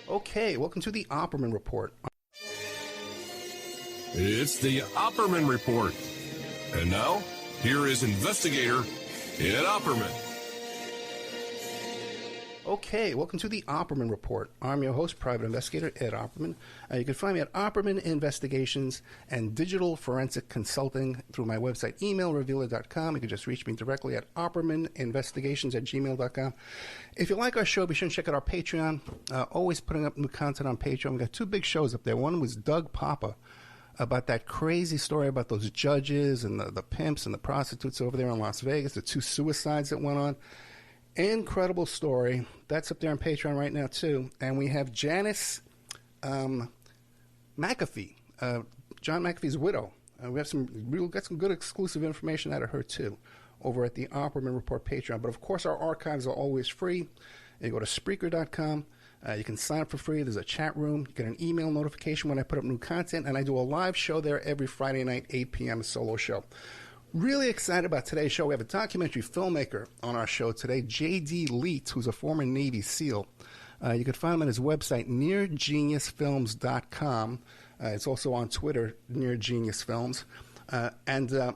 Okay, welcome to the Opperman Report. It's the Opperman Report. And now, here is investigator Ed Opperman. Okay, welcome to the Opperman Report. I'm your host, Private Investigator Ed Opperman. You can find me at Opperman Investigations and Digital Forensic Consulting through my website, emailrevealer.com. You can just reach me directly at oppermaninvestigations@gmail.com. If you like our show, be sure to check out our Patreon. Always putting up new content on Patreon. We've got two big shows up there. One was Doug Papa, about that crazy story about those judges and the pimps and the prostitutes over there in Las Vegas, the two suicides that went on. Incredible story. That's up there on Patreon right now, too. And we have Janice McAfee, John McAfee's widow. We got some good exclusive information out of her, too, over at the Opperman Report Patreon. But, of course, our archives are always free. You go to Spreaker.com. You can sign up for free. There's a chat room. You get an email notification when I put up new content. And I do a live show there every Friday night, 8 p.m., a solo show. Really excited about today's show. We have a documentary filmmaker on our show today, J.D. Leet, who's a former Navy SEAL. You can find him on his website, neargeniusfilms.com. It's also on Twitter, Near Genius Films. And the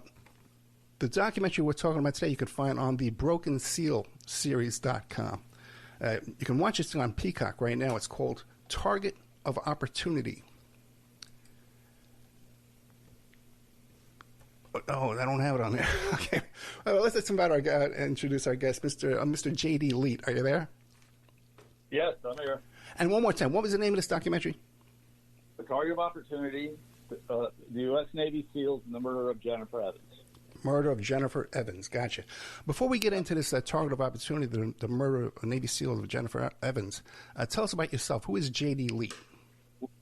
documentary we're talking about today, you can find on the Broken Seal series.com. You can watch this on Peacock right now. It's called Target of Opportunity. Oh, I don't have it on there. Okay. Let's introduce our guest, Mr. J.D. Leet. Are you there? Yes, I'm here. And one more time, what was the name of this documentary? The Target of Opportunity, the U.S. Navy SEALs, and the murder of Jennifer Evans. Murder of Jennifer Evans. Gotcha. Before we get into this Target of Opportunity, the murder of Navy SEALs of Jennifer Evans, tell us about yourself. Who is J.D. Leet?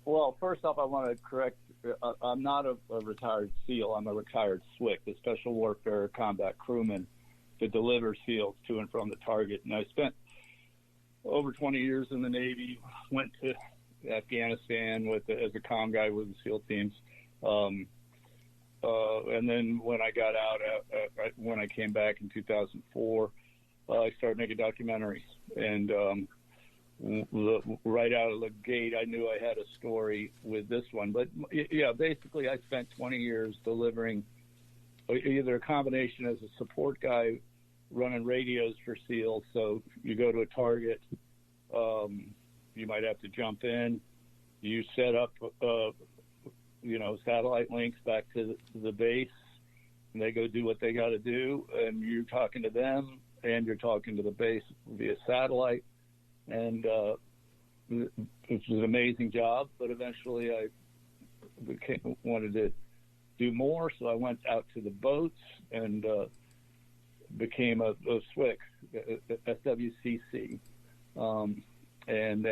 Well, first off, I want to correct. I'm not a retired SEAL. I'm a retired SWCC, a Special Warfare Combat Crewman to deliver SEALs to and from the target. And I spent over 20 years in the Navy, went to Afghanistan as a comm guy with the SEAL teams. And then when I got out, when I came back in 2004, I started making documentaries. And right out of the gate, I knew I had a story with this one. But, yeah, basically I spent 20 years delivering either a combination as a support guy running radios for SEALs. So you go to a target, you might have to jump in. You set up, satellite links back to the base, and they go do what they got to do. And you're talking to them, and you're talking to the base via satellite. And it was an amazing job, but eventually I wanted to do more, so I went out to the boats and became a SWCC, SWCC. And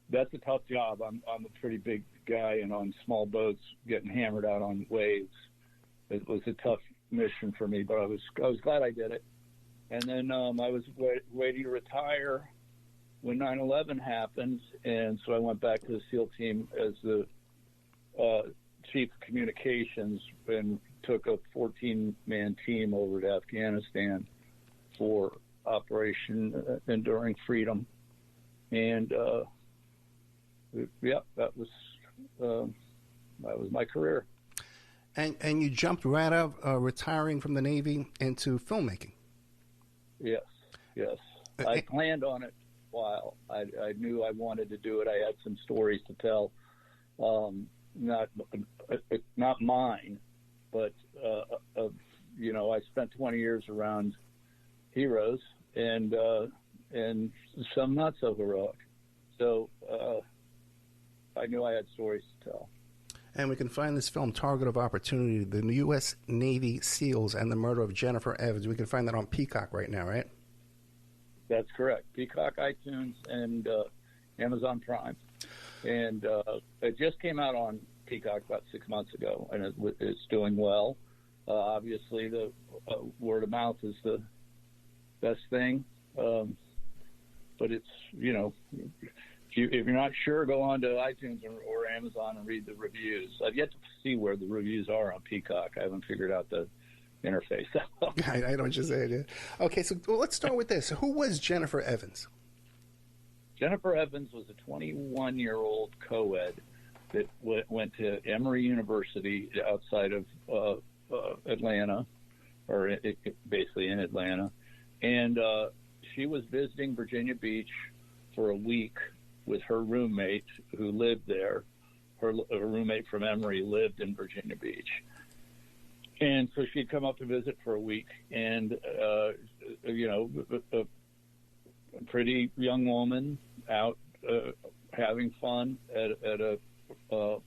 that's a tough job. I'm a pretty big guy, and on small boats, getting hammered out on waves, it was a tough mission for me, but I was glad I did it. And then I was waiting to retire when 9/11 happened, and so I went back to the SEAL team as the chief of communications and took a 14-man team over to Afghanistan for Operation Enduring Freedom. And, that was my career. And you jumped right out of retiring from the Navy into filmmaking. Yes. I planned on it a while. I knew I wanted to do it. I had some stories to tell, not mine, but I spent 20 years around heroes and some not so heroic. So I knew I had stories to tell. And we can find this film, Target of Opportunity, the U.S. Navy SEALs and the Murder of Jennifer Evans. We can find that on Peacock right now, right? That's correct. Peacock, iTunes, and Amazon Prime. And it just came out on Peacock about 6 months ago, and it's doing well. Obviously, the word of mouth is the best thing. But it's, if you're not sure, go on to iTunes or Amazon and read the reviews. I've yet to see where the reviews are on Peacock. I haven't figured out the interface. I know what you're saying. Yeah. Okay, so let's start with this. Who was Jennifer Evans? Jennifer Evans was a 21-year-old co-ed that went to Emory University outside of Atlanta, or basically in Atlanta. And she was visiting Virginia Beach for a week with her roommate who lived there. Her roommate from Emory lived in Virginia Beach. And so she'd come up to visit for a week. And, a pretty young woman out having fun at a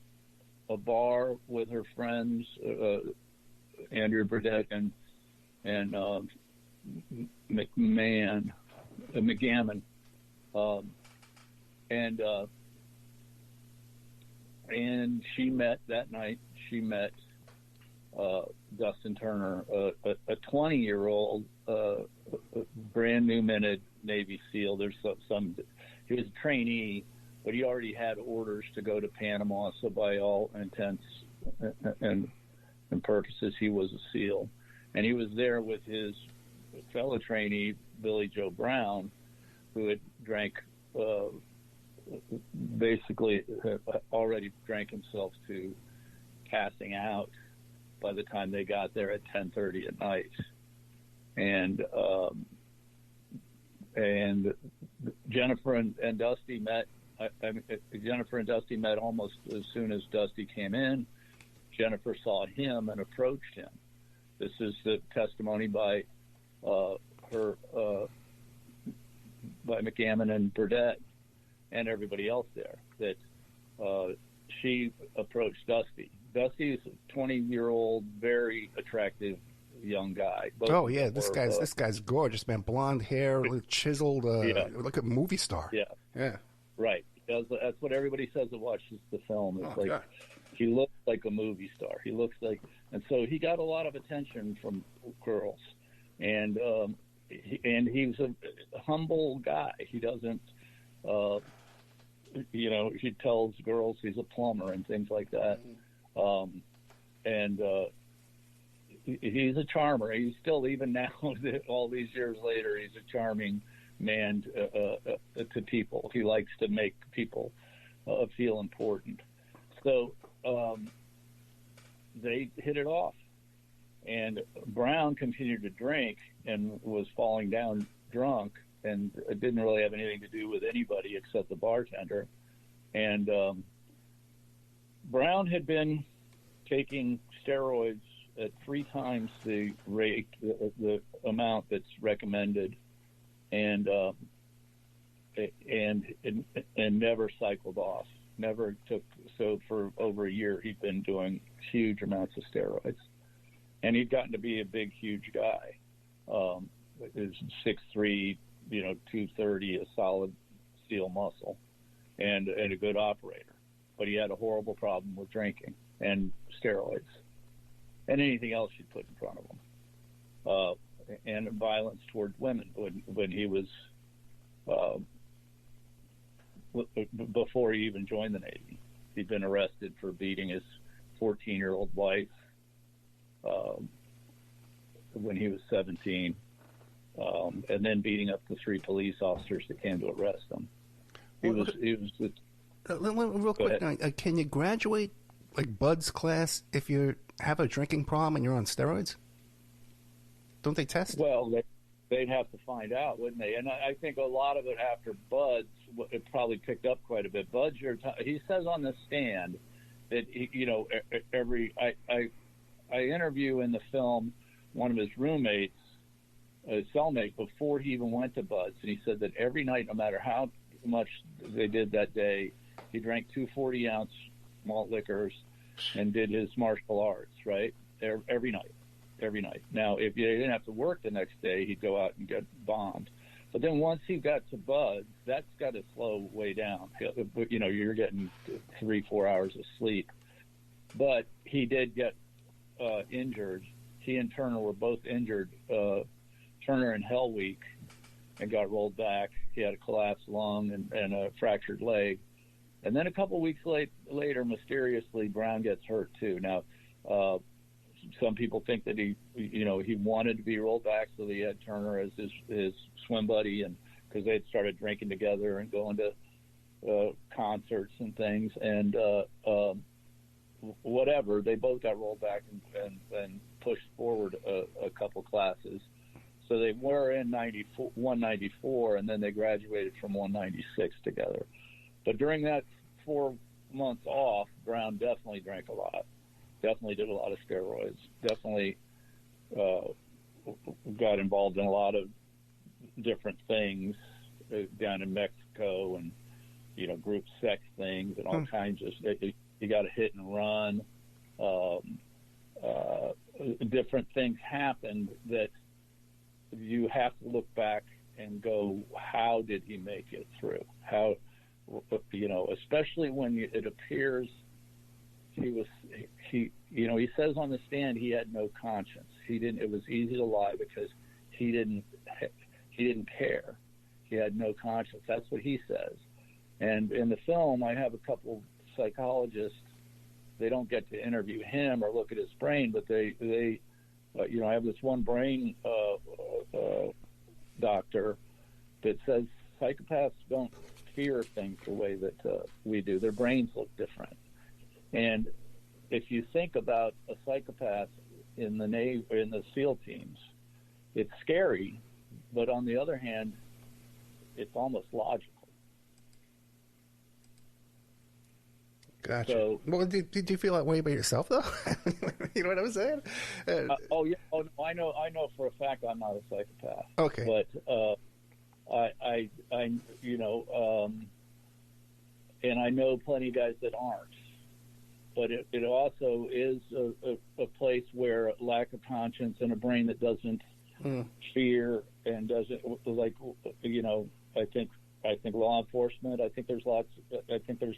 bar with her friends, Andrea Burdett and McGammon, and she met that night. She met Dustin Turner, a 20-year-old, brand new minted Navy SEAL. There's he was a trainee, but he already had orders to go to Panama. So by all intents and purposes, he was a SEAL, and he was there with his fellow trainee Billy Joe Brown, who had drank, basically already drank himself to passing out by the time they got there at 10:30 at night. And Jennifer and Dusty met. Jennifer and Dusty met almost as soon as Dusty came in. Jennifer saw him and approached him. This is the testimony by by McGammon and Burdett and everybody else there, that she approached Dusty. Dusty's a 20-year-old, very attractive young guy. Oh yeah, this guy's gorgeous, man. Blonde hair, chiseled, like a movie star. Yeah. Right. That's what everybody says that watches the film. It's he looks like a movie star. He looks like, and so he got a lot of attention from girls, and he was a humble guy. He doesn't, he tells girls he's a plumber and things like that, and he's a charmer. He's still, even now, all these years later, he's a charming man to people. He likes to make people feel important. So they hit it off, and Brown continued to drink and was falling down drunk, and it didn't really have anything to do with anybody except the bartender. And Brown had been taking steroids at 3 times the rate, the amount that's recommended, and never cycled off. Never took. So for over a year, he'd been doing huge amounts of steroids, and he'd gotten to be a big, huge guy. Is 6'3", 230, a solid steel muscle, and a good operator. But he had a horrible problem with drinking and steroids and anything else you'd put in front of him, and violence toward women when he was before he even joined the Navy. He'd been arrested for beating his 14-year-old wife when he was 17, and then beating up the 3 police officers that came to arrest him. Real quick, can you graduate like Bud's class if you have a drinking problem and you're on steroids? Don't they test? Well, they'd have to find out, wouldn't they? And I think a lot of it after Bud's, it probably picked up quite a bit. Bud's, he says on the stand that I interview in the film one of his roommates, a cellmate, before he even went to Bud's, and he said that every night, no matter how much they did that day, he drank 2 40-ounce malt liquors and did his martial arts, right? Every night. Now, if you didn't have to work the next day, he'd go out and get bombed. But then once he got to Bud's, that's got to slow way down. You're getting 3-4 hours of sleep. But he did get injured. He and Turner were both injured. Turner in Hell Week, and got rolled back. He had a collapsed lung and a fractured leg. And then a couple weeks later, mysteriously, Brown gets hurt too. Now, some people think that he wanted to be rolled back, so he had Turner as his swim buddy, and because they had started drinking together and going to concerts and things, and whatever. They both got rolled back and pushed forward a couple classes. So they were in 194, and then they graduated from 196 together. But during that 4 months off, Brown definitely drank a lot, definitely did a lot of steroids, definitely got involved in a lot of different things down in Mexico, and group sex things and all kinds of. You got a hit and run. Different things happened that you have to look back and go, how did he make it through? How, especially when it appears he says on the stand he had no conscience. It was easy to lie because he didn't care. He had no conscience. That's what he says. And in the film, I have a couple psychologists. They don't get to interview him or look at his brain, but they I have this one brain doctor that says psychopaths don't fear things the way that we do. Their brains look different. And if you think about a psychopath in the Navy, in the SEAL teams, it's scary, but on the other hand, it's almost logical. Gotcha. So, well, did you feel that way by yourself, though? You know what I'm saying? Oh yeah. Oh no, I know for a fact I'm not a psychopath. Okay. But and I know plenty of guys that aren't. But it also is a place where lack of conscience and a brain that doesn't fear and doesn't I think law enforcement. I think there's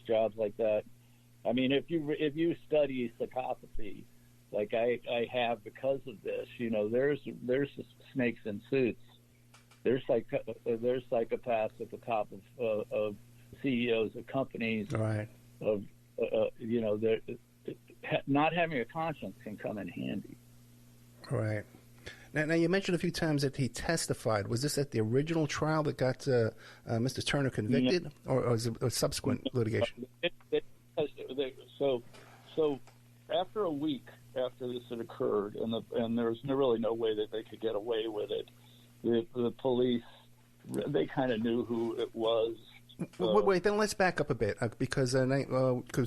jobs like that. I mean, if you study psychopathy, like I have because of this, there's snakes in suits. There's psychopaths at the top of CEOs of companies. Right. Of not having a conscience can come in handy. Right. Now, you mentioned a few times that he testified. Was this at the original trial that got Mr. Turner convicted, or was it a subsequent litigation? So after a week after this had occurred, and there was really no way that they could get away with it, the police, they kind of knew who it was. Wait, then let's back up a bit, because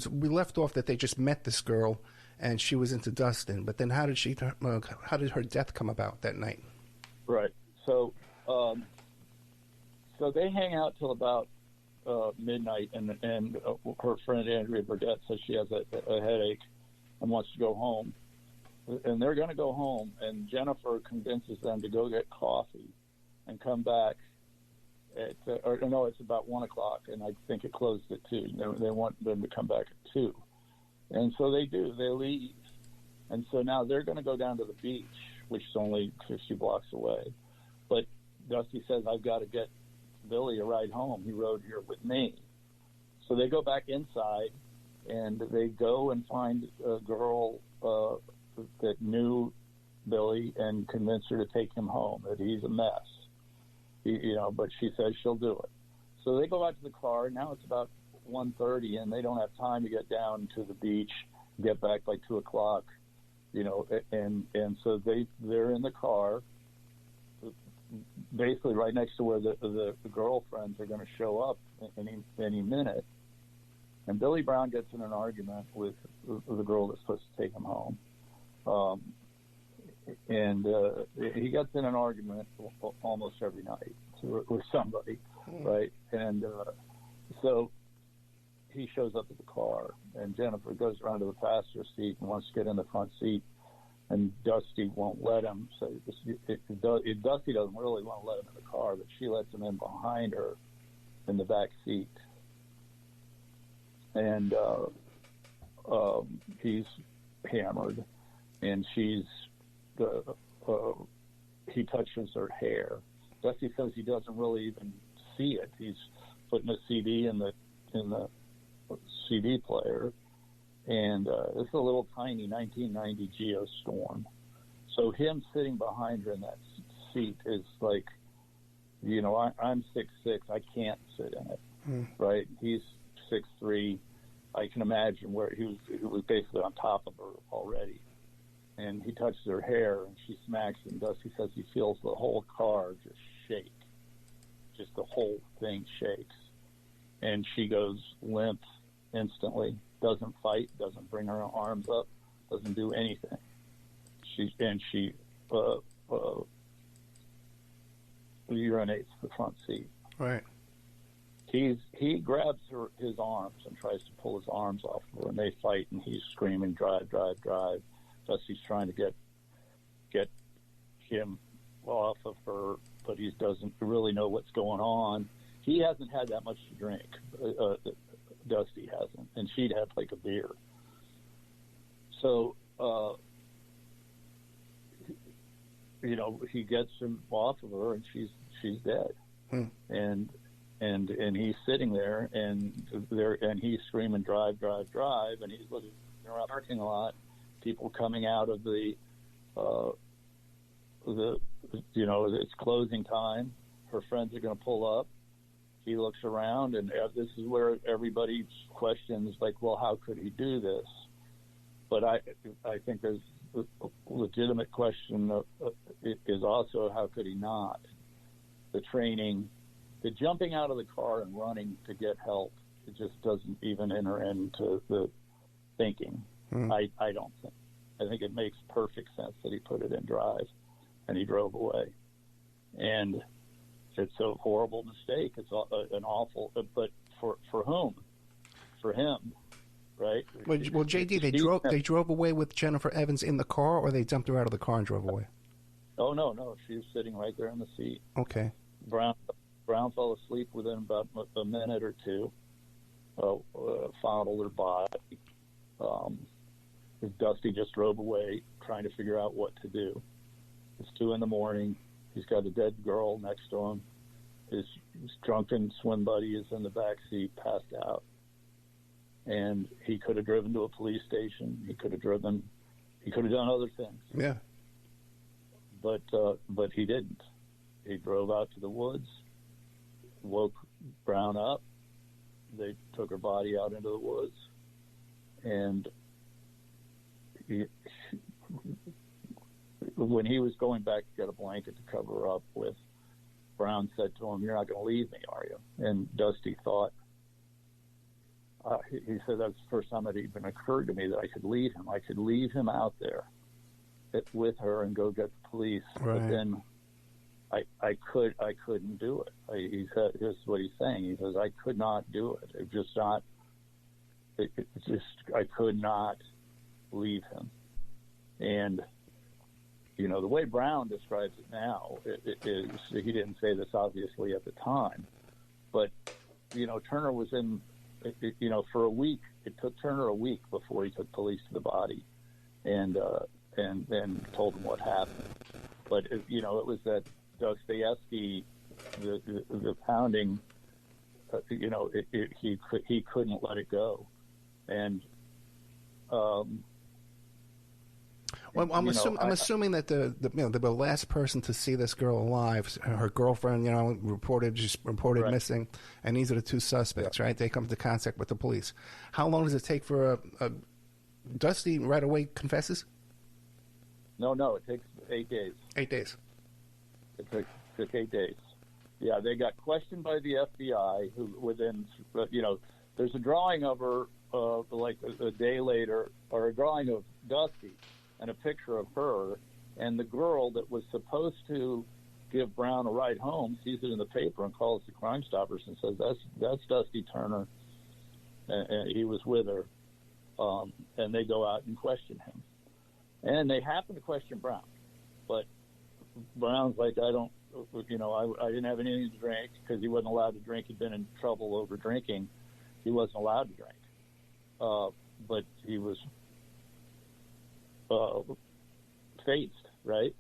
we left off that they just met this girl, and she was into Dustin. But then how did her death come about that night? Right. So they hang out till about midnight, and her friend Andrea Burdett says she has a headache and wants to go home. And they're going to go home, and Jennifer convinces them to go get coffee and come back. It's about 1 o'clock, and I think it closed at 2. They want them to come back at 2. And so they do. They leave. And so now they're going to go down to the beach, which is only 50 blocks away. But Dusty says, I've got to get Billy a ride home. He rode here with me. So they go back inside, and they go and find a girl that knew Billy and convince her to take him home, that he's a mess. But she says she'll do it. So they go out to the car. Now it's about 1:30, and they don't have time to get down to the beach, get back by 2 o'clock, and so they're in the car, basically right next to where the girlfriends are going to show up any minute. And Billy Brown gets in an argument with the girl that's supposed to take him home. And he gets in an argument almost every night with somebody, right? And so he shows up at the car, and Jennifer goes around to the passenger seat and wants to get in the front seat, and Dusty won't let him. So Dusty doesn't really want to let him in the car, but she lets him in behind her in the back seat. And he's hammered, and he touches her hair. Dusty says he doesn't really even see it. He's putting a CD in the CD player, and it's a little tiny 1990 Geostorm. So him sitting behind her in that seat is like I'm 6'6". I can't sit in it, right? He's 6'3". I can imagine where he was basically on top of her already. And he touches her hair, and she smacks it, and Dusty says he feels the whole car just shake. Just the whole thing shakes. And she goes limp instantly, doesn't fight, doesn't bring her arms up, doesn't do anything. She urinates the front seat. Right. He grabs his arms and tries to pull his arms off of her, and they fight, and he's screaming, drive, drive, drive. Dusty's trying to get him off of her, but he doesn't really know what's going on. He hasn't had that much to drink. Dusty hasn't, and she'd had like a beer. So, he gets him off of her, and she's dead. And he's sitting there, and he's screaming, drive, drive, drive, and he's looking around the parking lot, people coming out of it's closing time. Her friends are going to pull up. He looks around, and this is where everybody questions, like, well, how could he do this? But I think there's a legitimate question is also, how could he not? The training, the jumping out of the car and running to get help, it just doesn't even enter into the thinking. I don't think. I think it makes perfect sense that he put it in drive, and he drove away. And it's a horrible mistake. It's an awful, but for whom? For him, right? Well, JD, they drove away with Jennifer Evans in the car, or they dumped her out of the car and drove away? Oh, no. She was sitting right there in the seat. Okay. Brown fell asleep within about a minute or two. Fondled her body. Dusty just drove away, trying to figure out what to do. It's 2 a.m. He's got a dead girl next to him. His drunken swim buddy is in the back seat, passed out. And he could have driven to a police station. He could have done other things. Yeah. But he didn't. He drove out to the woods, woke Brown up. They took her body out into the woods, and when he was going back to get a blanket to cover her up with, Brown said to him, "You're not going to leave me, are you?" And Dusty thought, he said, that's the first time it even occurred to me that I could leave him. I could leave him out there with her and go get the police. Right. But then I couldn't do it. He said, this is what he's saying. He says, I could not do it. I could not leave him. And, the way Brown describes it now, is he didn't say this obviously at the time, but, Turner was in, for a week. It took Turner a week before he took police to the body and then told him what happened. But, it was that Dostoevsky, the pounding, he couldn't let it go. And, well, I'm assuming that the last person to see this girl alive, her girlfriend, reported right. Missing, and these are the 2 suspects, right? They come into contact with the police. How long does it take for Dusty right away confesses? No, it takes 8 days. 8 days. It took 8 days. Yeah, they got questioned by the FBI, who within, there's a drawing of her like a day later, or a drawing of Dusty, and a picture of her, and the girl that was supposed to give Brown a ride home sees it in the paper and calls the Crime Stoppers and says, that's Dusty Turner, and he was with her, and they go out and question him. And they happen to question Brown, but Brown's like, I didn't have anything to drink, because he wasn't allowed to drink. He'd been in trouble over drinking. He wasn't allowed to drink. But he was faced, right?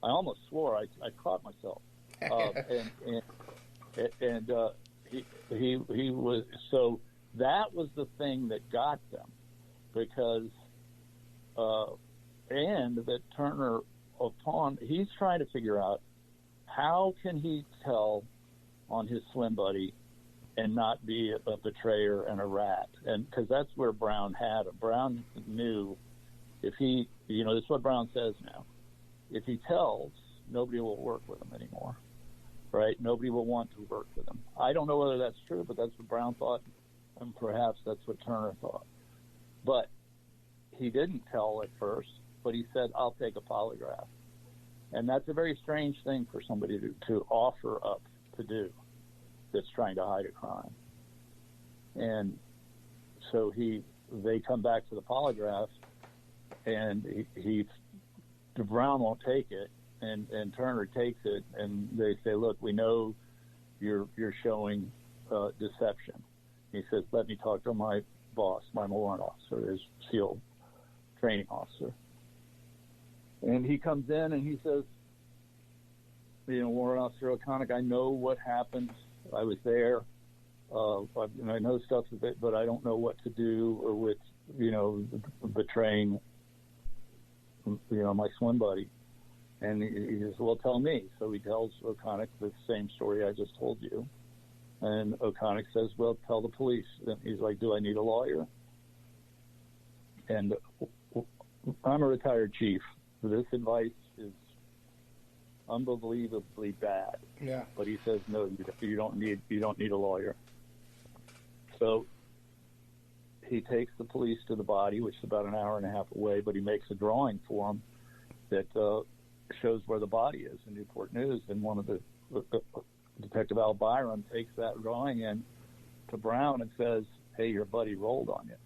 I almost swore. I caught myself. And he was, so that was the thing that got them, because and that Turner, he's trying to figure out how can he tell on his swim buddy and not be a betrayer and a rat? And because that's where Brown had him. Brown knew if he, this is what Brown says now. If he tells, nobody will work with him anymore, right? Nobody will want to work with him. I don't know whether that's true, but that's what Brown thought, and perhaps that's what Turner thought. But he didn't tell at first, but he said, I'll take a polygraph. And that's a very strange thing for somebody to offer up to do that's trying to hide a crime. And so they come back to the polygraph, and Brown won't take it, and Turner takes it, and they say, look, we know you're showing deception. He says, let me talk to my boss, my warrant officer, his SEAL training officer. And he comes in and he says, Warrant Officer O'Connick, I know what happened. I was there. I know stuff of it, but I don't know what to do with, betraying, my swim buddy. And he says, well, tell me. So he tells O'Connick the same story I just told you. And O'Connick says, well, tell the police. And he's like, do I need a lawyer? And I'm a retired chief. This advice is unbelievably bad. Yeah. But he says, no, you don't need a lawyer. So he takes the police to the body, which is about an hour and a half away, but he makes a drawing for them that shows where the body is in Newport News. And one of the Detective Al Byron takes that drawing in to Brown and says, hey, your buddy rolled on you.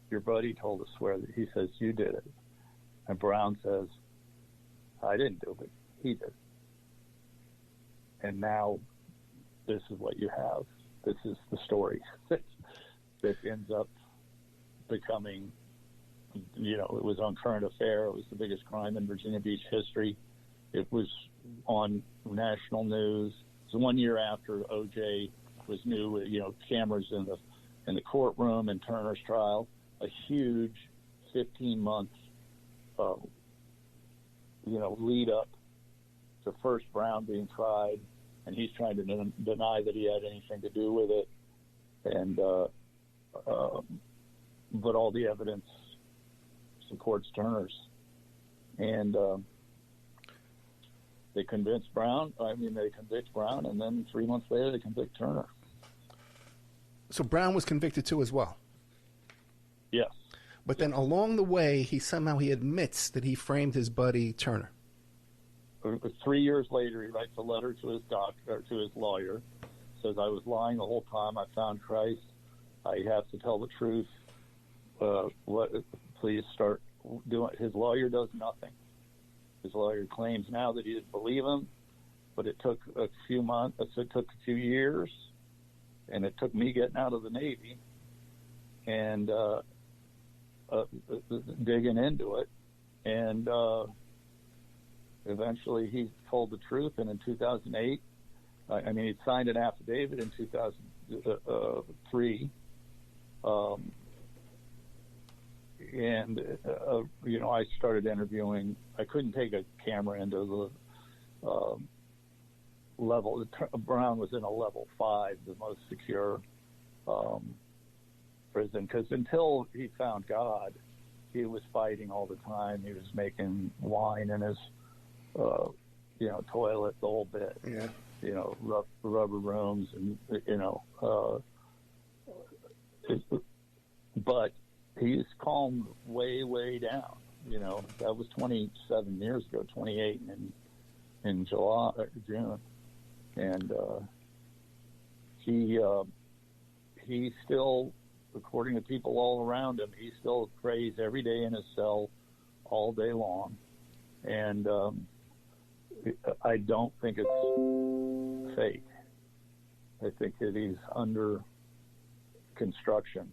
Your buddy told us where he says you did it. And Brown says, I didn't do it. He did. And now this is what you have. This is the story that ends up becoming, it was on Current Affair. It was the biggest crime in Virginia Beach history. It was on national news. It was 1 year after O.J. was new, cameras in the courtroom in Turner's trial. A huge 15-month, lead up to first Brown being tried, and he's trying to deny that he had anything to do with it. And but all the evidence supports Turner's. And they convict Brown, and then 3 months later they convict Turner. So Brown was convicted too as well? Yes. But then along the way, he admits that he framed his buddy Turner. 3 years later, he writes a letter to his doctor, to his lawyer, says, I was lying the whole time. I found Christ. I have to tell the truth. Please start doing it. His lawyer does nothing. His lawyer claims now that he didn't believe him, but it took a few months, it took a few years, and it took me getting out of the Navy and digging into it. And eventually he told the truth, and in 2008, he signed an affidavit in 2003, I started interviewing. I couldn't take a camera into the level. Brown was in a level 5, the most secure prison, because until he found God, he was fighting all the time. He was making wine in his toilet, the whole bit. Yeah. Rubber rooms, and but he's calmed way, way down. That was 27 years ago, 28 in June, and he still, according to people all around him, he still prays every day in his cell, all day long, and I don't think it's fake. I think that he's under construction.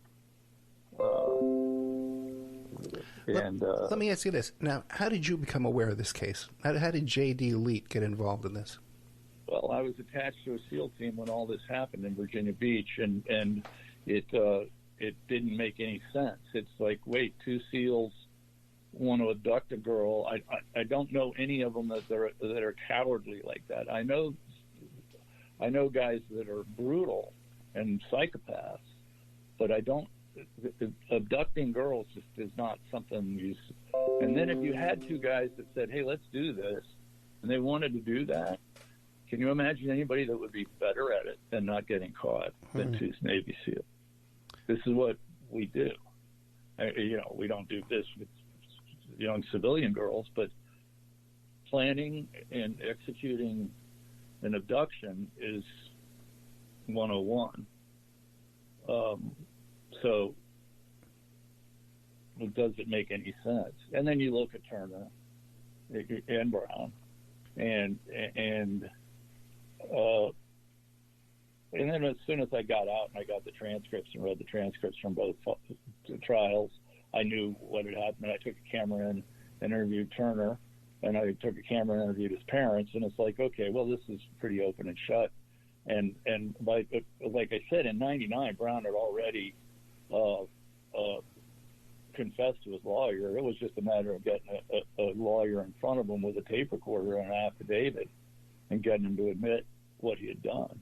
Let me ask you this. Now, how did you become aware of this case? How did J.D. Leet get involved in this? Well, I was attached to a SEAL team when all this happened in Virginia Beach, and it didn't make any sense. It's like, wait, 2 SEALs want to abduct a girl. I don't know any of them that are cowardly like that. I know guys that are brutal and psychopaths, but I don't. Abducting girls just is not something you. And then if you had two guys that said, "Hey, let's do this," and they wanted to do that, can you imagine anybody that would be better at it than not getting caught than two Navy SEALs? This is what we do. We don't do this with young civilian girls, but planning and executing an abduction is 101. So does it make any sense? And then you look at Turner and Brown, and then as soon as I got out and I got the transcripts and read the transcripts from both trials, I knew what had happened. I took a camera in and interviewed Turner, and I took a camera and interviewed his parents, and it's like, okay, well, this is pretty open and shut. And like I said, in '99, Brown had already confessed to his lawyer. It was just a matter of getting a lawyer in front of him with a tape recorder and an affidavit and getting him to admit what he had done.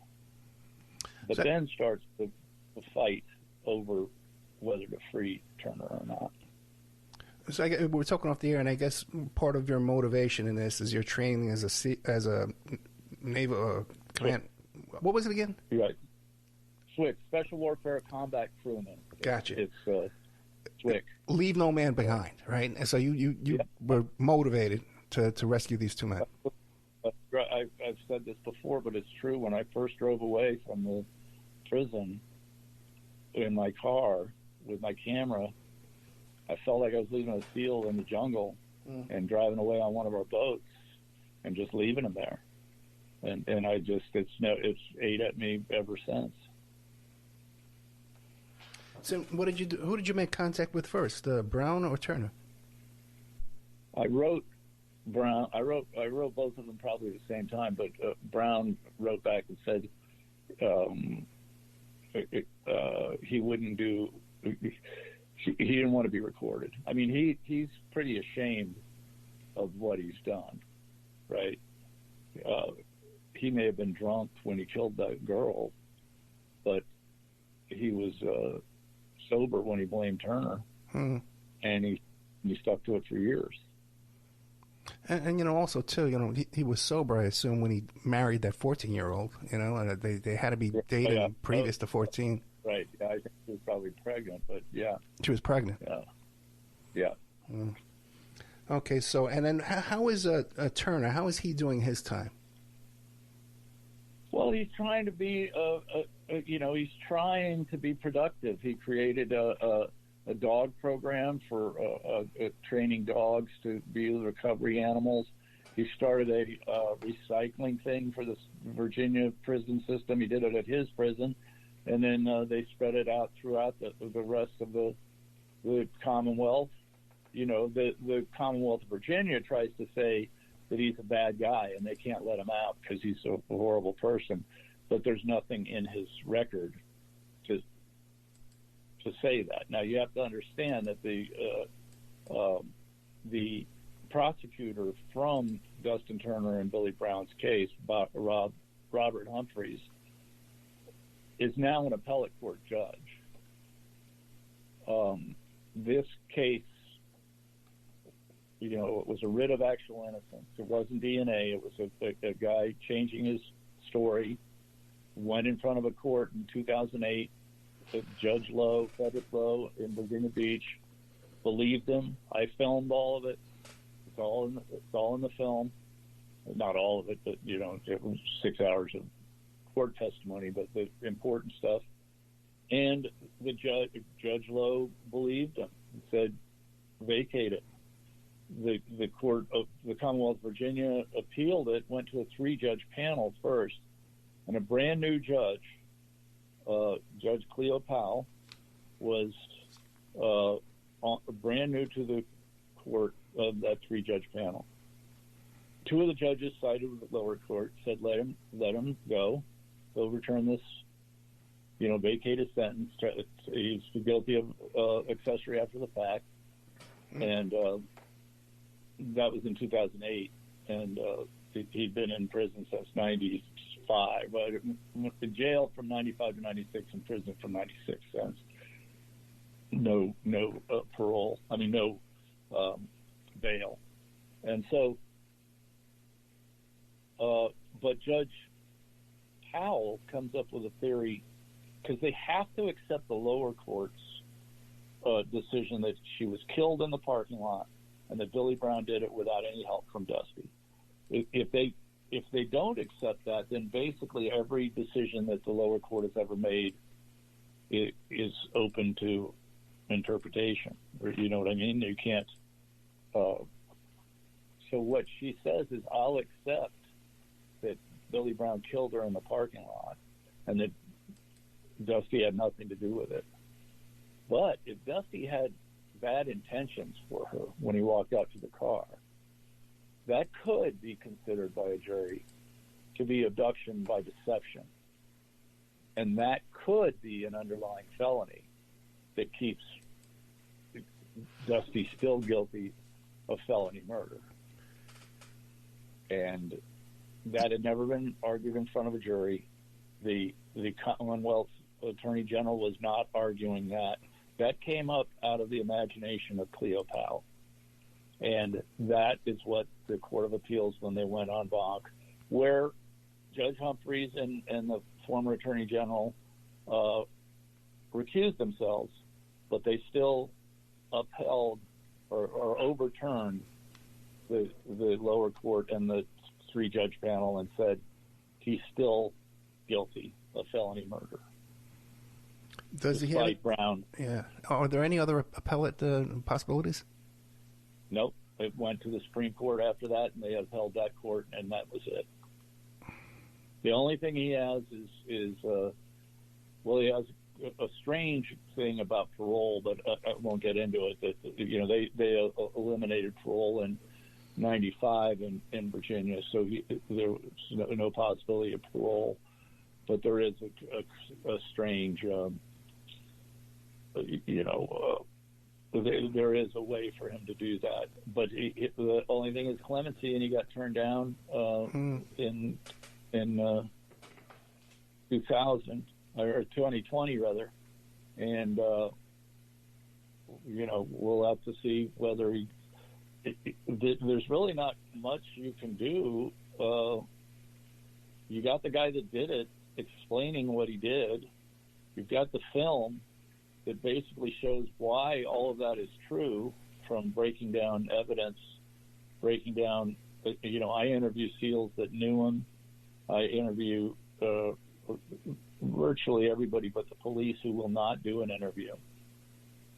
But then starts the fight over whether to free Turner or not. So we're talking off the air, and I guess part of your motivation in this is your training as a naval command. What was it again? Right. SWCC, Special Warfare Combat Crewman. Gotcha. It's SWCC. Leave no man behind, right? And so you were motivated to rescue these two men. I've said this before, but it's true. When I first drove away from the prison in my car with my camera, I felt like I was leaving a SEAL in the jungle and driving away on one of our boats and just leaving him there. And I just, it's ate at me ever since. So what did you do? Who did you make contact with first, Brown or Turner? I wrote Brown. I wrote both of them probably at the same time, but Brown wrote back and said he wouldn't do. He didn't want to be recorded. I mean, he's pretty ashamed of what he's done, right? He may have been drunk when he killed that girl, but he was sober when he blamed Turner, and he stuck to it for years. And also too, he was sober, I assume, when he married that 14-year-old. And they had to be dating previous to 14. Right. Yeah, I think she was probably pregnant, but yeah. She was pregnant. Yeah. Okay. So, and then how is Turner? How is he doing his time? Well, he's trying to be, he's trying to be productive. He created a dog program for training dogs to be recovery animals. He started a recycling thing for the Virginia prison system. He did it at his prison, and then they spread it out throughout the rest of the Commonwealth. The Commonwealth of Virginia tries to say that he's a bad guy and they can't let him out because he's a horrible person, but there's nothing in his record to say that. Now you have to understand that the prosecutor from Dustin Turner and Billy Brown's case, Robert Humphreys, is now an appellate court judge. This case, it was a writ of actual innocence. It wasn't DNA. It was a guy changing his story. Went in front of a court in 2008. Judge Lowe, Frederick Lowe in Virginia Beach, believed him. I filmed all of it. It's all in the film. Not all of it, but it was 6 hours of court testimony, but the important stuff. And the Judge Lowe believed him. He said, vacate it. The court of the Commonwealth of Virginia appealed it. Went to a 3-judge panel first, and a brand new judge. Judge Cleo Powell was brand new to the court of that 3-judge panel. 2 of the judges sided with the lower court, said let him go, overturn this, vacate his sentence. He's guilty of accessory after the fact, and that was in 2008, and he'd been in prison since 95. But in jail from 95 to 96, in prison from 96 cents. No parole. I mean, no bail. And so, but Judge Powell comes up with a theory, because they have to accept the lower court's decision that she was killed in the parking lot and that Billy Brown did it without any help from Dusty. If they don't accept that, then basically every decision that the lower court has ever made is open to interpretation. Or, you know what I mean? You can't. So what she says is, I'll accept that Billy Brown killed her in the parking lot and that Dusty had nothing to do with it. But if Dusty had bad intentions for her when he walked out to the car, that could be considered by a jury to be abduction by deception. And that could be an underlying felony that keeps Dusty still guilty of felony murder. And that had never been argued in front of a jury. The Commonwealth Attorney General was not arguing that. That came up out of the imagination of Cleo Powell. And that is what the Court of Appeals, when they went en banc, where Judge Humphreys and the former Attorney General recused themselves, but they still upheld or overturned the lower court and the three-judge panel and said he's still guilty of felony murder. Does he have Brown? Yeah. Are there any other appellate possibilities? Nope. It went to the Supreme Court after that, and they upheld that court, and that was it. The only thing he has is he has a strange thing about parole, but I won't get into it. That they eliminated parole in '95 in Virginia, so there was no possibility of parole. But there is a strange, there is a way for him to do that. But the only thing is clemency, and he got turned down in 2000 or 2020 rather, and we'll have to see whether there's really not much you can do. You got the guy that did it explaining what he did. You've got the film that basically shows why all of that is true, from breaking down evidence, breaking down, I interview SEALs that knew him. I interview virtually everybody but the police, who will not do an interview,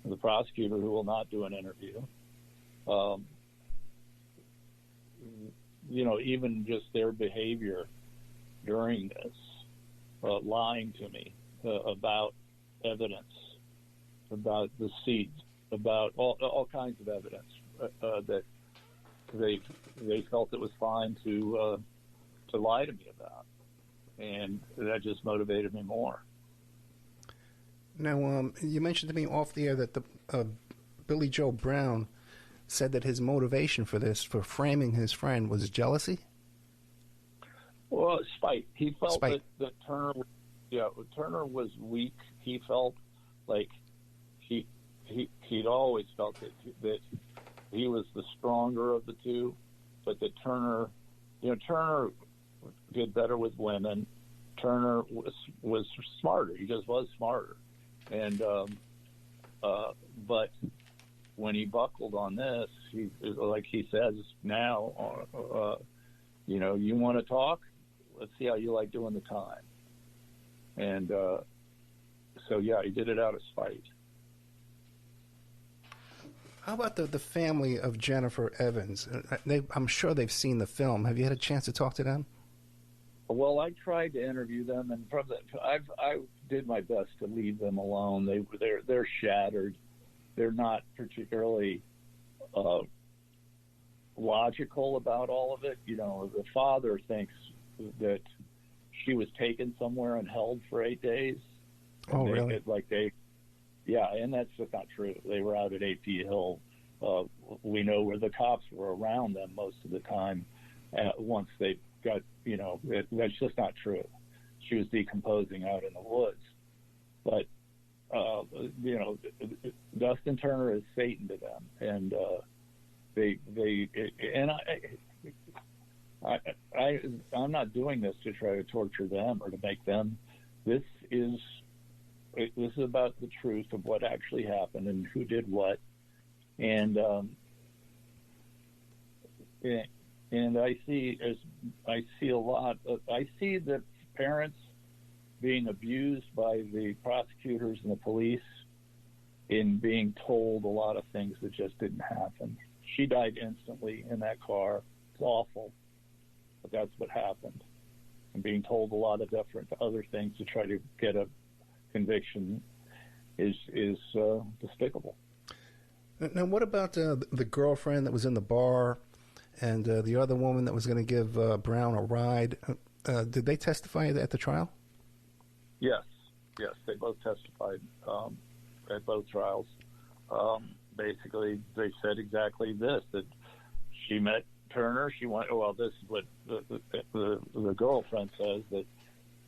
the prosecutor who will not do an interview. Even just their behavior during this, lying to me about evidence, about the seeds, about all kinds of evidence that they felt it was fine to lie to me about, and that just motivated me more. Now, you mentioned to me off the air that the Billy Joe Brown said that his motivation for framing his friend, was jealousy. Well, spite. He felt Spite. that Turner was weak. He felt like he'd always felt that he was the stronger of the two, but that Turner did better with women. Turner was smarter. He just was smarter, and but when he buckled on this, like he says now, you want to talk? Let's see how you like doing the time. And he did it out of spite. How about the family of Jennifer Evans? I'm sure they've seen the film. Have you had a chance to talk to them? Well, I tried to interview them, and I did my best to leave them alone. They're shattered. They're not particularly logical about all of it. The father thinks that she was taken somewhere and held for 8 days. Oh, really? And that's just not true. They were out at AP Hill we know where the cops were around them most of the time once they got, that's just not true. She was decomposing out in the woods. But, Dustin Turner is Satan to them. And I'm not doing this to try to torture them or to make them. This is about the truth of what actually happened and who did what. And I see a lot. I see the parents being abused by the prosecutors and the police in being told a lot of things that just didn't happen. She died instantly in that car. It's awful, but that's what happened. And being told a lot of different other things to try to get a conviction is despicable. Now, what about the girlfriend that was in the bar and the other woman that was going to give Brown a ride? Did they testify at the trial? Yes, they both testified at both trials. Basically, they said exactly this, that she met Turner. She went, this is what the girlfriend says, that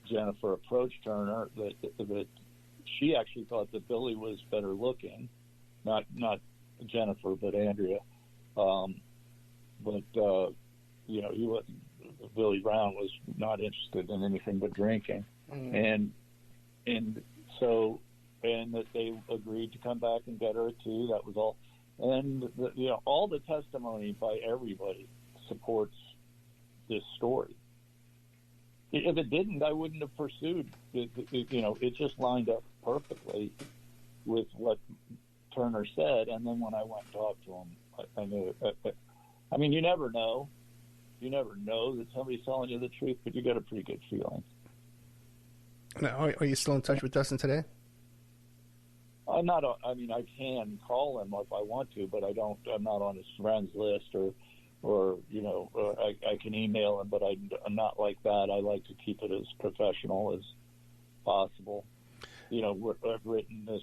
Jennifer approached Turner, that she actually thought that Billy was better looking, not Jennifer, but Andrea. Billy Brown was not interested in anything but drinking. And that they agreed to come back and get her too. That was all. And all the testimony by everybody supports this story. If it didn't, I wouldn't have pursued it. It just lined up perfectly with what Turner said. And then when I went and talked to him, I knew it. I mean, you never know. You never know that somebody's telling you the truth, but you get a pretty good feeling. Now, are you still in touch with Dustin today? I'm not. I can call him if I want to, but I don't. I'm not on his friends list, or I can email him, but I'm not like that. I like to keep it as professional as possible. I've written this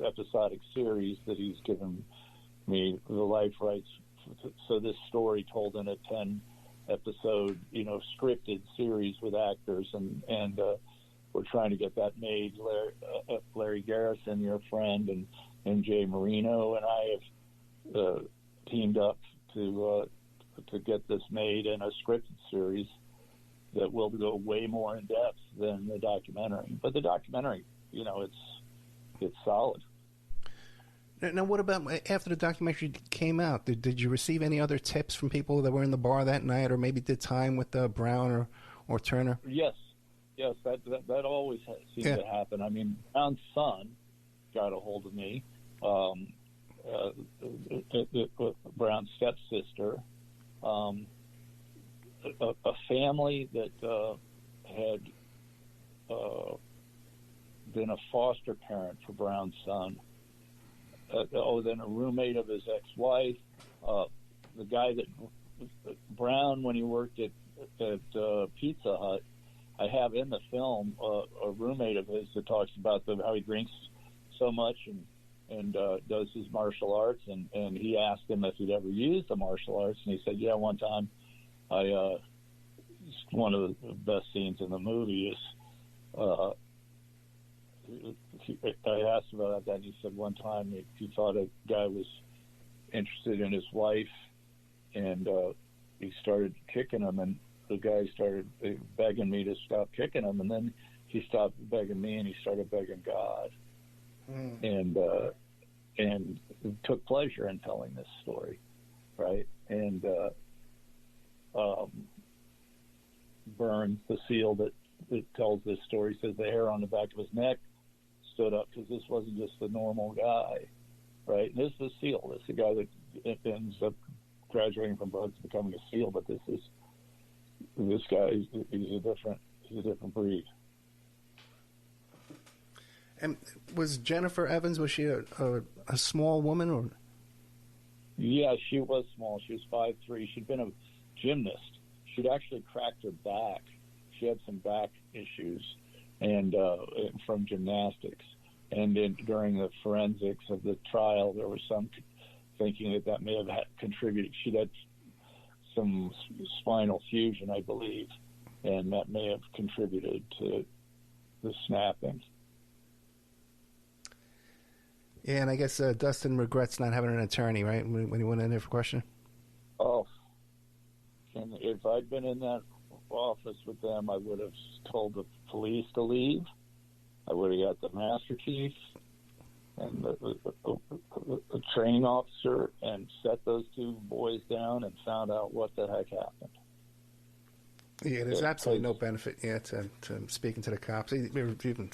episodic series that he's given me the life rights. So this story told in a 10-episode, scripted series with actors, and we're trying to get that made. Larry Garrison, your friend, and Jay Marino and I have teamed up to get this made in a scripted series that will go way more in depth than the documentary. But the documentary, it's solid. Now, what about after the documentary came out? Did you receive any other tips from people that were in the bar that night, or maybe did time with Brown or Turner? Yes, that always seems to happen. I mean, Brown's son got a hold of me, Brown's stepsister, a family that had been a foster parent for Brown's son. Then a roommate of his ex-wife, the guy that Brown, when he worked at Pizza Hut, I have in the film a roommate of his that talks about how he drinks so much and does his martial arts, and he asked him if he'd ever used the martial arts, and he said, yeah, one time. One of the best scenes in the movie is I asked about that, and he said one time he thought a guy was interested in his wife, and he started kicking him, and the guy started begging me to stop kicking him, and then he stopped begging me, and he started begging God, and took pleasure in telling this story, right? And Burns, the SEAL that tells this story, says the hair on the back of his neck stood up because this wasn't just a normal guy, right? And this is a SEAL. This is a guy that ends up graduating from Bugs becoming a SEAL, but this guy. He's a different breed. And was Jennifer Evans? Was she a small woman or? Yeah, she was small. She was 5'3". She'd been a gymnast. She'd actually cracked her back. She had some back issues, and from gymnastics. And during the forensics of the trial, there was some thinking that may have contributed. She had some spinal fusion, I believe, and that may have contributed to the snapping. Yeah, and I guess Dustin regrets not having an attorney, right, when he went in there for question? Oh, and if I'd been in that office with them, I would have told the police to leave. I would have got the master chief and the training officer and set those two boys down and found out what the heck happened. Yeah, there's absolutely no benefit to speaking to the cops. Even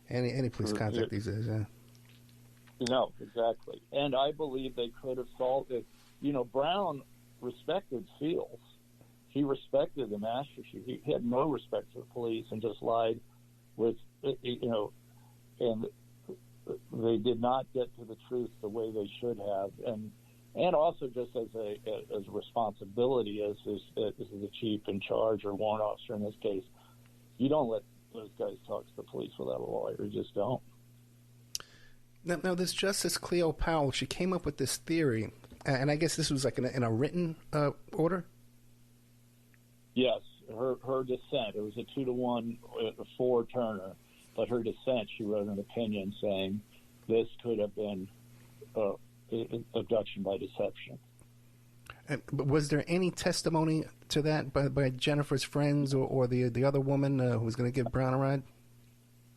any police contact these days. Yeah. No, exactly. And I believe they could have solved it. You know, Brown respected Seals. He respected the master chief. He had no respect for the police and just lied with, and they did not get to the truth the way they should have. And also just as a responsibility as the chief in charge or warrant officer in this case, you don't let those guys talk to the police without a lawyer. You just don't. Now, this Justice Cleo Powell, she came up with this theory, and I guess this was like in a written order? Yes, her dissent. It was a 2-1 for Turner, but her dissent, she wrote an opinion saying this could have been abduction by deception. But was there any testimony to that by Jennifer's friends or the other woman who was going to give Brown a ride?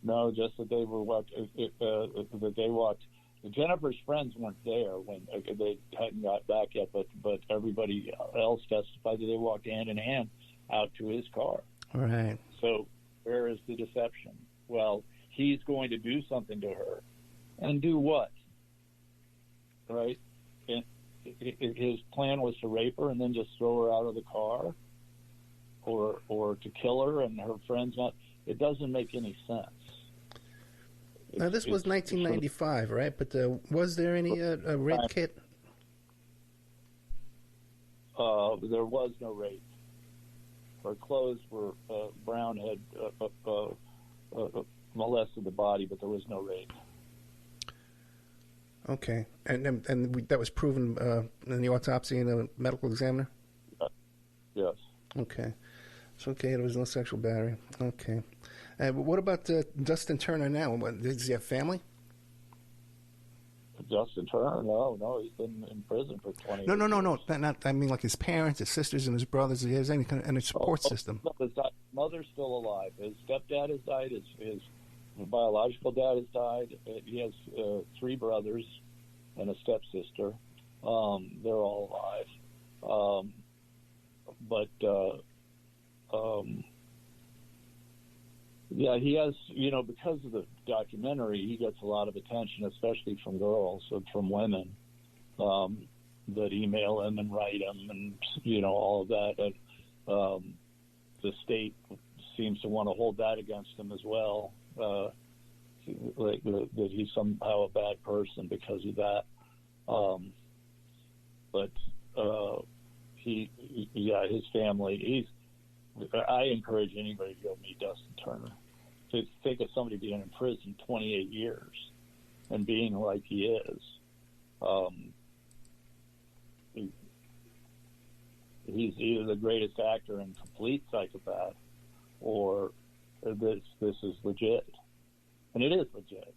No, just that they were that they walked. Jennifer's friends weren't there when they hadn't got back yet, but everybody else testified that they walked hand in hand out to his car. All right. So where is the deception? Well, he's going to do something to her, and do what? Right? And his plan was to rape her and then just throw her out of the car, or to kill her and her friends not. It doesn't make any sense. Now, this was 1995, right? But was there any rape kit? There was no rape. Her clothes were, Brown had molested the body, but there was no rape. Okay. And that was proven in the autopsy and the medical examiner? Yes. Okay. So, okay, there was no sexual battery. Okay. What about Dustin Turner now? Does he have family? Dustin Turner? No, he's been in prison for 20 years. No. Not, I mean, like his parents, his sisters, and his brothers. He has any kind of support system? No, his mother's still alive. His stepdad has died. His biological dad has died. He has 3 brothers and a stepsister. They're all alive. Yeah, he has, because of the documentary, he gets a lot of attention, especially from girls and from women that email him and write him and, all of that. And the state seems to want to hold that against him as well, that he's somehow a bad person because of that. His family, I encourage anybody to go meet Dustin Turner. To think of somebody being in prison 28 years and being like he is, he's either the greatest actor and complete psychopath, or this is legit, and it is legit.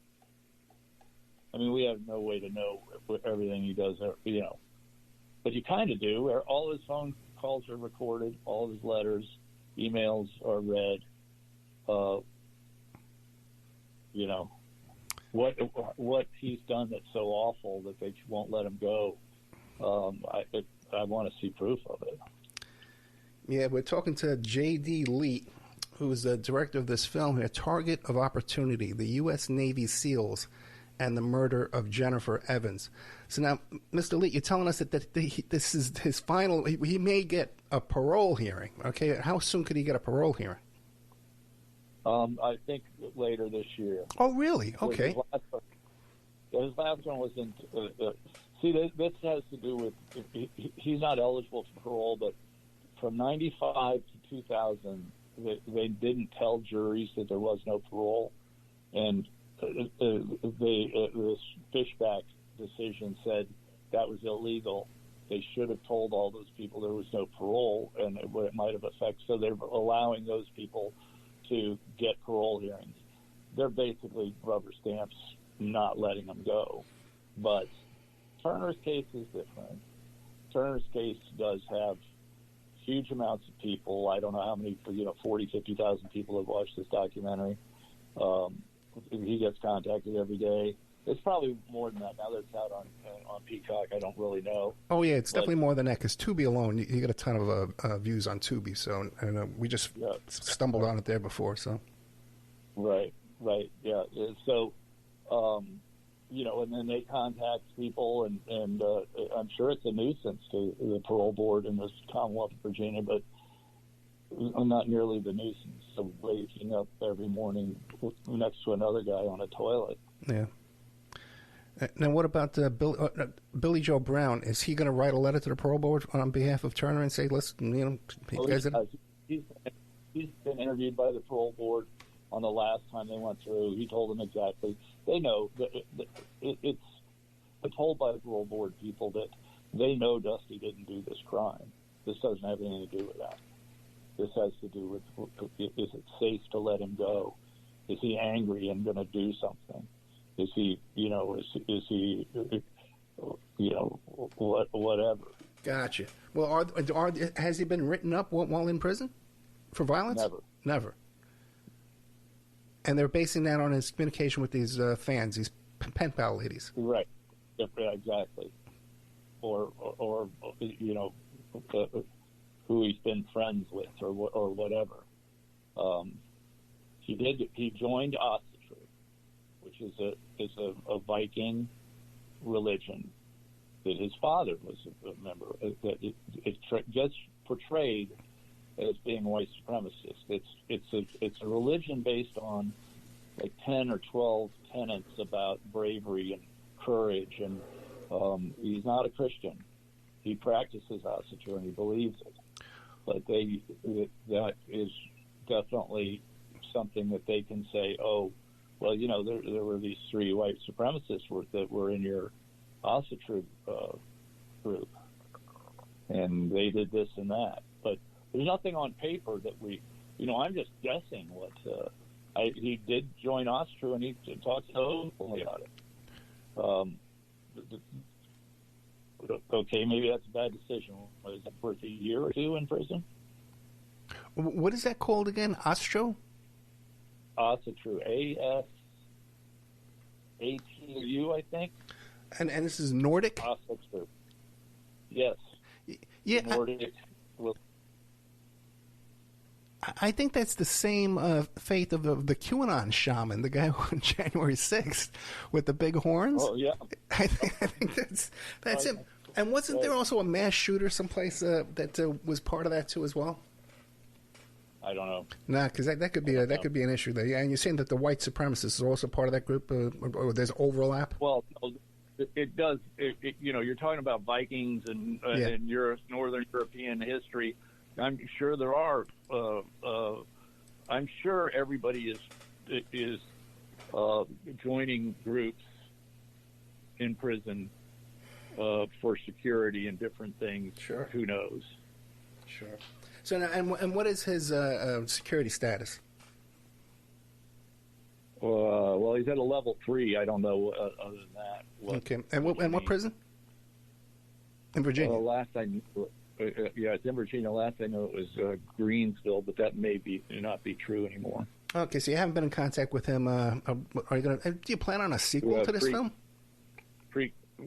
I mean, we have no way to know everything he does, but you kind of do. All his phone calls are recorded, all his letters, emails are read. What he's done that's so awful that they won't let him go. I want to see proof of it. Yeah, we're talking to J.D. Leet, who is the director of this film here, Target of Opportunity, the U.S. Navy SEALs, and the murder of Jennifer Evans. So now, Mr. Leet, you're telling us that this is his final. He may get a parole hearing. Okay, how soon could he get a parole hearing? I think later this year. Oh, really? Okay. His last one was in. This has to do with he's not eligible for parole, but from 95 to 2000, they didn't tell juries that there was no parole, and this Fishback decision said that was illegal. They should have told all those people there was no parole, and it might have affected. So they're allowing those people to get parole hearings. They're basically rubber stamps, not letting them go. But Turner's case is different. Turner's case does have huge amounts of people. I don't know how many, 40, 50,000 people have watched this documentary. He gets contacted every day. It's probably more than that now that it's out on Peacock. I don't really know. Oh, yeah, it's definitely more than that, because Tubi alone, you get a ton of views on Tubi. So we just stumbled on it there before. So Right, yeah. So, and then they contact people, and I'm sure it's a nuisance to the parole board in this Commonwealth of Virginia, but not nearly the nuisance of waking up every morning next to another guy on a toilet. Yeah. Now, what about Billy Joe Brown? Is he going to write a letter to the parole board on behalf of Turner and say, listen, he's been interviewed by the parole board on the last time they went through. He told them exactly. They know that it's told by the parole board people that they know Dusty didn't do this crime. This doesn't have anything to do with that. This has to do with, is it safe to let him go? Is he angry and going to do something? Is he, whatever. Gotcha. Well, has he been written up while in prison for violence? Never. And they're basing that on his communication with these fans, these pen pal ladies. Right. Yeah, exactly. Or who he's been friends with, or whatever. He joined Asatru, which is a Viking religion that his father was a member of. That it gets portrayed as being white supremacist. It's a religion based on like 10 or 12 tenets about bravery and courage, and he's not a Christian. He practices Asatru and he believes it. But that is definitely something that they can say, oh, well, there were these 3 white supremacists that were in your Asatru group, and they did this and that. But there's nothing on paper that I'm just guessing what he did join Asatru, and he talks openly about it. Okay, maybe that's a bad decision. Was it worth a year or 2 in prison? What is that called again? Asatru? Asatru. A-S-A-T-U, I think. And this is Nordic? Asatru. Yes. Yeah. Nordic. I think that's the same faith of the QAnon shaman, the guy on January 6th with the big horns. Oh, yeah. I think that's it. And wasn't there also a mass shooter someplace that was part of that too as well? I don't know. Nah, because that could be an issue there. Yeah, and you're saying that the white supremacists are also part of that group, or there's overlap? Well, it does. You're talking about Vikings and Northern European history. I'm sure there are. I'm sure everybody is joining groups in prison for security and different things. Sure. Who knows? Sure. So now, and what is his security status? Well, he's at a level 3. I don't know other than that. Okay. And what prison? In Virginia. Last I knew, it's in Virginia. Last I know it was Greensville, but that may not be true anymore. Okay, so you haven't been in contact with him. Are you going? Do you plan on a sequel to this film?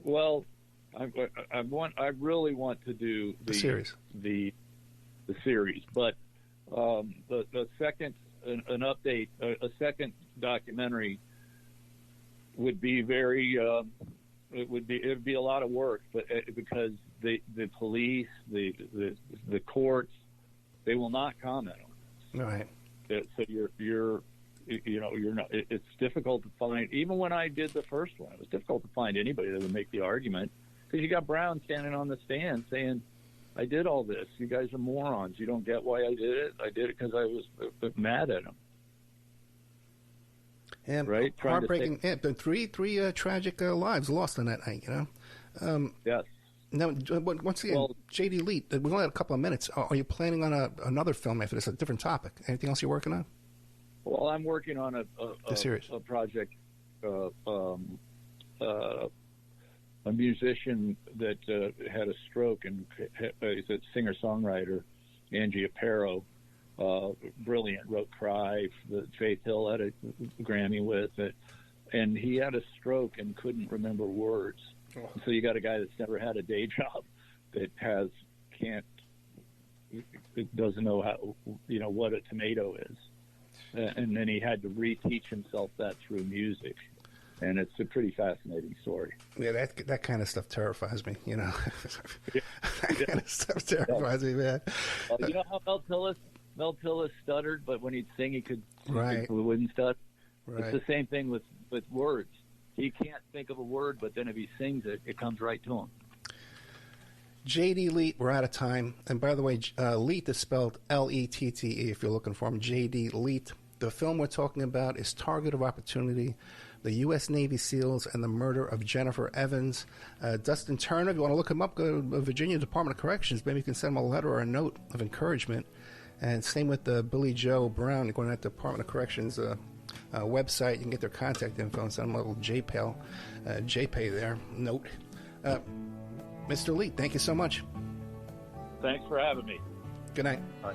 Well, I really want to do the series. The series, but the second an update, a second documentary would be very. It would be a lot of work, but because the police, the courts, they will not comment on this. All right. So you're not. It's difficult to find. Even when I did the first one, it was difficult to find anybody that would make the argument, because you got Brown standing on the stand saying, "I did all this. You guys are morons. You don't get why I did it. I did it because I was mad at him." And right? Heartbreaking. Yeah, but three tragic lives lost on that night. Yes. Now, once again, Well, J.D. Leet, we only have a couple of minutes. Are you planning on another film after this, a different topic? Anything else you're working on? Well, I'm working on The series. a project, a musician that had a stroke and he's a singer-songwriter, Angie Aparo, brilliant, wrote Cry, that Faith Hill had a Grammy with it, and he had a stroke and couldn't remember words. Oh. So you got a guy that's never had a day job that doesn't know how, what a tomato is. And then he had to reteach himself that through music. And it's a pretty fascinating story. Yeah, that kind of stuff terrifies me, Yeah. That kind of stuff terrifies me, man. You know how Mel Tillis stuttered, but when he'd sing, he Right. wouldn't stutter? Right. It's the same thing with words. He can't think of a word, but then if he sings it, it comes right to him. J.D. Leet, we're out of time. And by the way, Leet is spelled L-E-T-T-E if you're looking for him. J.D. Leet. The film we're talking about is Target of Opportunity, the U.S. Navy SEALs, and the murder of Jennifer Evans. Dustin Turner, if you want to look him up, go to Virginia Department of Corrections. Maybe you can send him a letter or a note of encouragement. And same with Billy Joe Brown. You're going to the Department of Corrections website. You can get their contact info and send them a little JPay there, note. Mr. Leet, thank you so much. Thanks for having me. Good night. Bye.